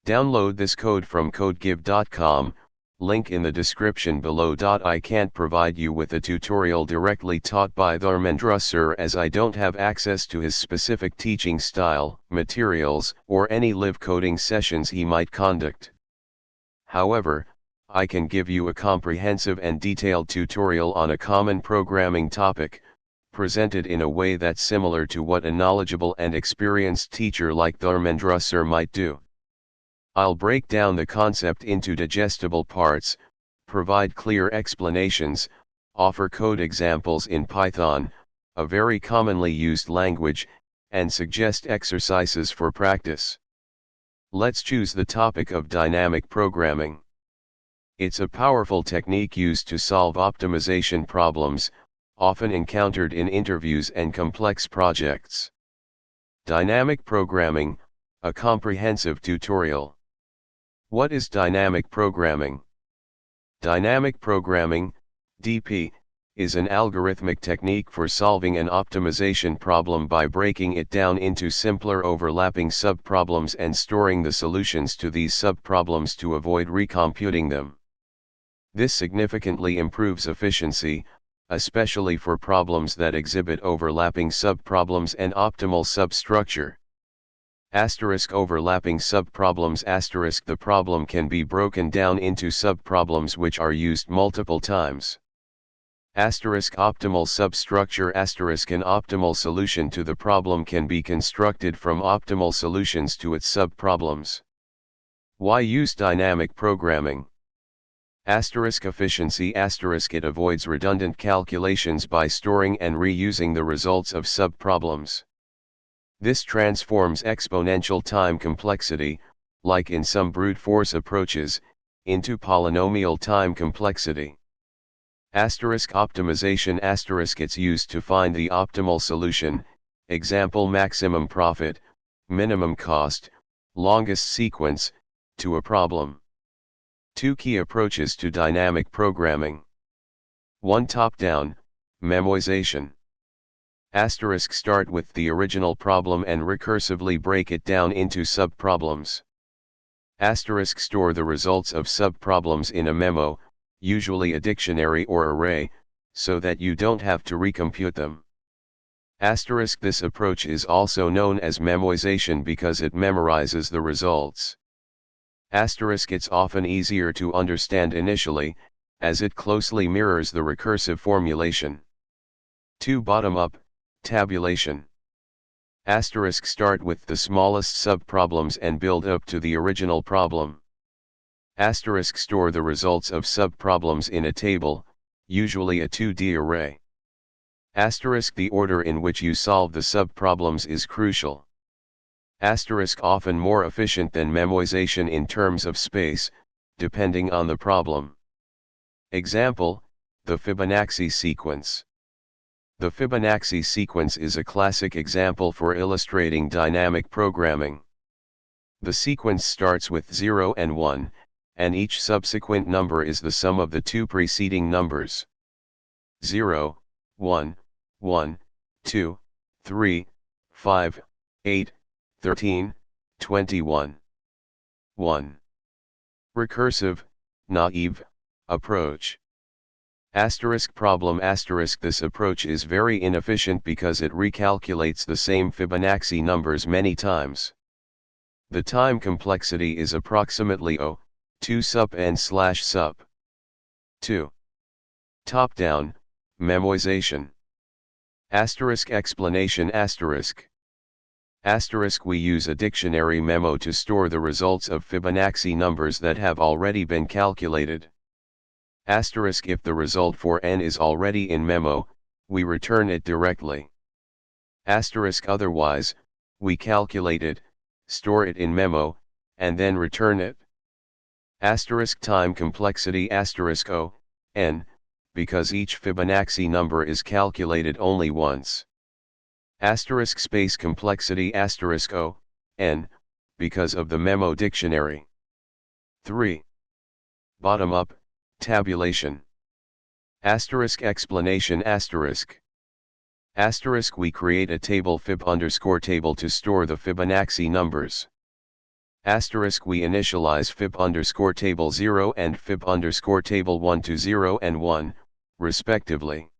Download this code from codegive.com, link in the description below. I can't provide you with a tutorial directly taught by Dharmendra sir, as I don't have access to his specific teaching style, materials, or any live coding sessions he might conduct. However, I can give you a comprehensive and detailed tutorial on a common programming topic, presented in a way that's similar to what a knowledgeable and experienced teacher like Dharmendra sir might do. I'll break down the concept into digestible parts, provide clear explanations, offer code examples in Python, a very commonly used language, and suggest exercises for practice. Let's choose the topic of dynamic programming. It's a powerful technique used to solve optimization problems, often encountered in interviews and complex projects. Dynamic programming, a comprehensive tutorial. What is dynamic programming? Dynamic programming, DP, is an algorithmic technique for solving an optimization problem by breaking it down into simpler overlapping subproblems and storing the solutions to these subproblems to avoid recomputing them. This significantly improves efficiency, especially for problems that exhibit overlapping subproblems and optimal substructure. Overlapping subproblems. The problem can be broken down into subproblems which are used multiple times. Optimal substructure. An optimal solution to the problem can be constructed from optimal solutions to its subproblems. Why use dynamic programming? Efficiency. It avoids redundant calculations by storing and reusing the results of subproblems. This transforms exponential time complexity, like in some brute force approaches, into polynomial time complexity. Optimization. It's used to find the optimal solution, example maximum profit, minimum cost, longest sequence, to a problem. Two key approaches to dynamic programming. 1. Top-down, memoization. Start with the original problem and recursively break it down into subproblems. Store the results of subproblems in a memo, usually a dictionary or array, so that you don't have to recompute them. This approach is also known as memoization because it memorizes the results. It's often easier to understand initially, as it closely mirrors the recursive formulation. 2. Bottom-up, tabulation. Start with the smallest subproblems and build up to the original problem. Store the results of subproblems in a table, usually a 2D array. The order in which you solve the subproblems is crucial. Often more efficient than memoization in terms of space, depending on the problem. Example, the Fibonacci sequence. The Fibonacci sequence is a classic example for illustrating dynamic programming. The sequence starts with 0 and 1, and each subsequent number is the sum of the two preceding numbers. 0, 1, 1, 2, 3, 5, 8, 13, 21. 1. Recursive, naive, approach. Problem. This approach is very inefficient because it recalculates the same Fibonacci numbers many times. The time complexity is approximately 2 sup n/sup. 2. Top-down, memoization. Explanation. We use a dictionary memo to store the results of Fibonacci numbers that have already been calculated. If the result for n is already in memo, we return it directly. Otherwise, we calculate it, store it in memo, and then return it. Time complexity n, because each Fibonacci number is calculated only once. Space complexity n, because of the memo dictionary. 3. Bottom-up, tabulation. Explanation. We create a table fib_table to store the Fibonacci numbers. Asterisk we initialize fib underscore table 0 and fib underscore table 1 to 0 and 1, respectively.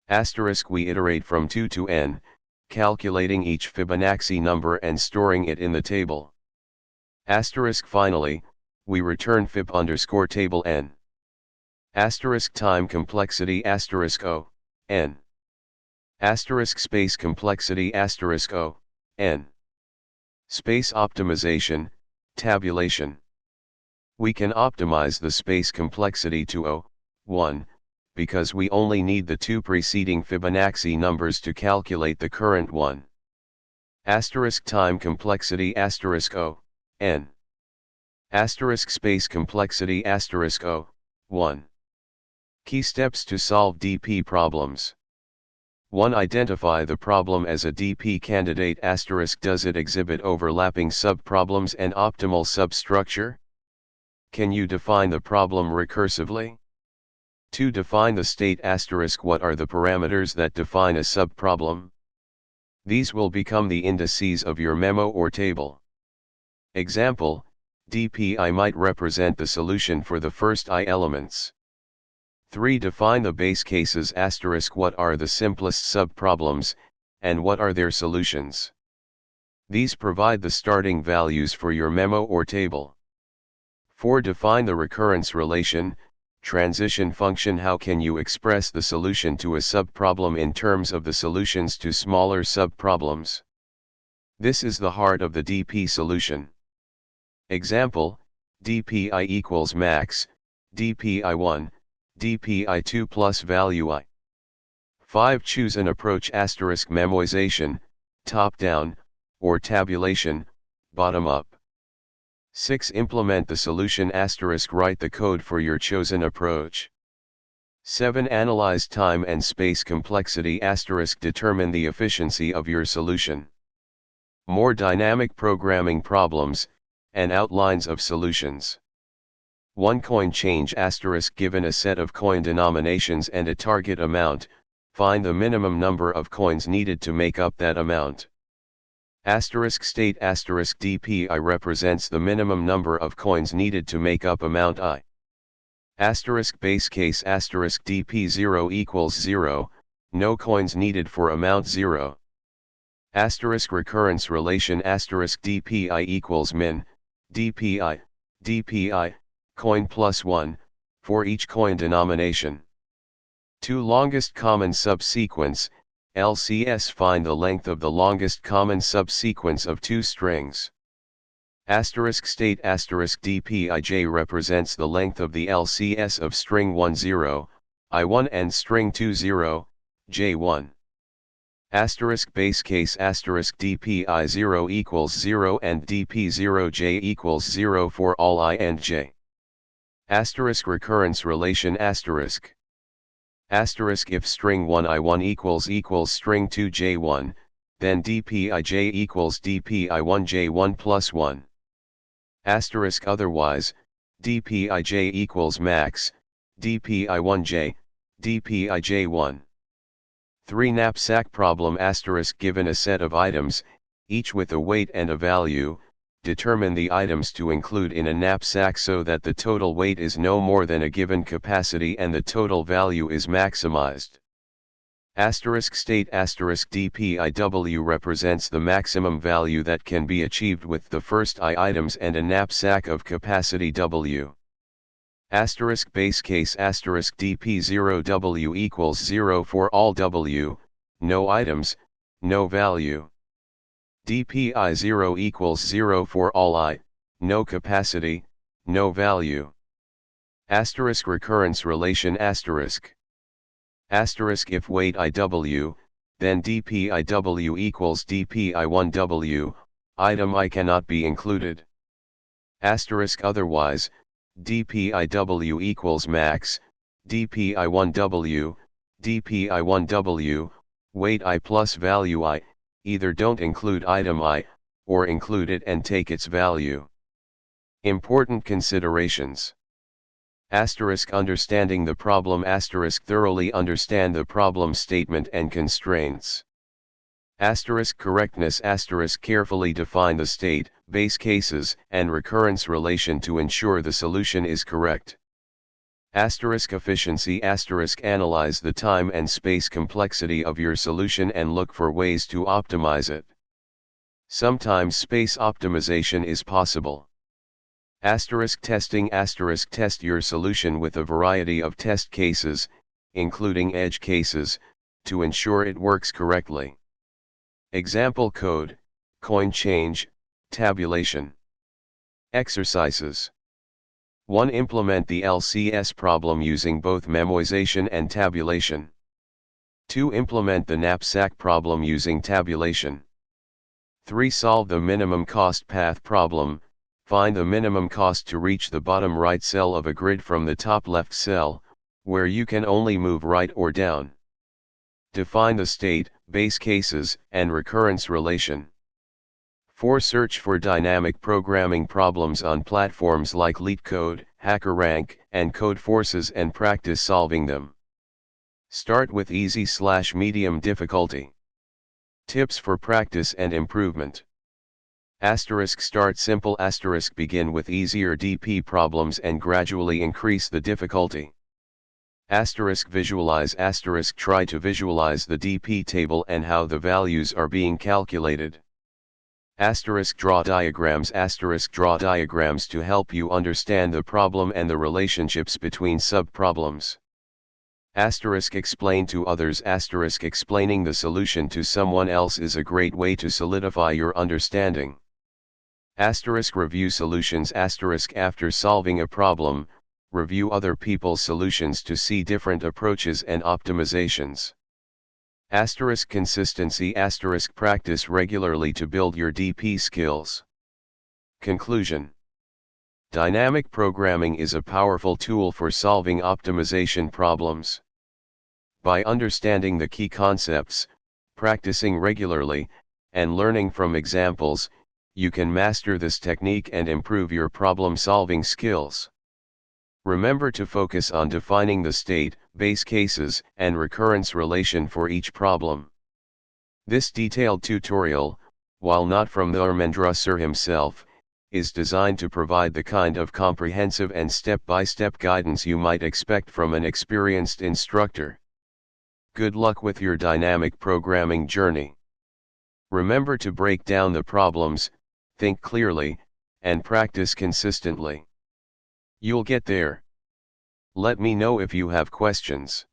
Asterisk we iterate from 2 to n, calculating each Fibonacci number and storing it in the table. Asterisk finally, we return fib underscore table n. Asterisk time complexity asterisk O, n. Asterisk space complexity asterisk O, n. Space optimization, tabulation. We can optimize the space complexity to O, 1, because we only need the two preceding Fibonacci numbers to calculate the current one. Asterisk time complexity asterisk O, n. Asterisk space complexity asterisk O, 1. Key steps to solve DP problems. 1. Identify the problem as a DP candidate asterisk does it exhibit overlapping subproblems and optimal substructure? Can you define the problem recursively? 2. Define the state asterisk what are the parameters that define a subproblem? These will become the indices of your memo or table. Example, DPI might represent the solution for the first I elements. 3. Define the base cases asterisk what are the simplest subproblems, and what are their solutions. These provide the starting values for your memo or table. 4. Define the recurrence relation, transition function. How can you express the solution to a subproblem in terms of the solutions to smaller subproblems? This is the heart of the DP solution. Example, DPI equals max, DPI1, DPI2 plus value I. 5. Choose an approach asterisk memoization, top-down, or tabulation, bottom-up. 6. Implement the solution asterisk write the code for your chosen approach. 7. Analyze time and space complexity asterisk determine the efficiency of your solution. More dynamic programming problems, and outlines of solutions. 1. Coin change asterisk given a set of coin denominations and a target amount, find the minimum number of coins needed to make up that amount. Asterisk state asterisk DPI represents the minimum number of coins needed to make up amount I. Asterisk base case asterisk DP0 equals 0, no coins needed for amount 0. Asterisk recurrence relation asterisk DPI equals min, DPI, DPI, coin plus 1, for each coin denomination. 2. Longest common subsequence, LCS find the length of the longest common subsequence of two strings. Asterisk state asterisk DPIJ represents the length of the LCS of string 10, I1 and string 20, J1. Asterisk base case asterisk DPI0 equals 0 and DP0J equals 0 for all I and J. Asterisk recurrence relation asterisk. Asterisk if string 1 I1 equals string 2 J1, then DPIJ equals DPI1 J1 plus 1. Asterisk otherwise, DPIJ equals max, DPI1J, DPIJ1. 3. Knapsack problem asterisk given a set of items, each with a weight and a value, determine the items to include in a knapsack so that the total weight is no more than a given capacity and the total value is maximized. Asterisk state asterisk DPIW represents the maximum value that can be achieved with the first I items and a knapsack of capacity W. Asterisk base case asterisk DP0W equals 0 for all W, no items, no value. DPI0 equals 0 for all I, no capacity, no value. Asterisk recurrence relation asterisk. Asterisk if weight IW, then DPIW equals DPI1W, item I cannot be included. Asterisk otherwise, DPIW equals max, DPI1W, DPI1W, weight I plus value I, either don't include item I, or include it and take its value. Important considerations. Asterisk understanding the problem asterisk thoroughly understand the problem statement and constraints. Asterisk correctness asterisk carefully define the state, base cases, and recurrence relation to ensure the solution is correct. Efficiency. Analyze the time and space complexity of your solution and look for ways to optimize it. Sometimes space optimization is possible. Testing. Test your solution with a variety of test cases, including edge cases, to ensure it works correctly. Example code, coin change, tabulation. Exercises. 1. Implement the LCS problem using both memoization and tabulation. 2. Implement the knapsack problem using tabulation. 3. Solve the minimum cost path problem. Find the minimum cost to reach the bottom right cell of a grid from the top left cell, where you can only move right or down. Define the state, base cases, and recurrence relation. 4. Search for dynamic programming problems on platforms like LeetCode, HackerRank, and Codeforces and practice solving them. Start with easy/medium difficulty. Tips for practice and improvement. Start simple. Begin with easier DP problems and gradually increase the difficulty. Visualize. Try to visualize the DP table and how the values are being calculated. Draw diagrams. Draw diagrams to help you understand the problem and the relationships between sub-problems. Explain to others. Explaining the solution to someone else is a great way to solidify your understanding. Review solutions. After solving a problem, review other people's solutions to see different approaches and optimizations. Consistency. Practice regularly to build your DP skills. Conclusion. Dynamic programming is a powerful tool for solving optimization problems. By understanding the key concepts, practicing regularly, and learning from examples, you can master this technique and improve your problem-solving skills. Remember to focus on defining the state, base cases, and recurrence relation for each problem. This detailed tutorial, while not from Dharmendra sir himself, is designed to provide the kind of comprehensive and step-by-step guidance you might expect from an experienced instructor. Good luck with your dynamic programming journey. Remember to break down the problems, think clearly, and practice consistently. You'll get there. Let me know if you have questions.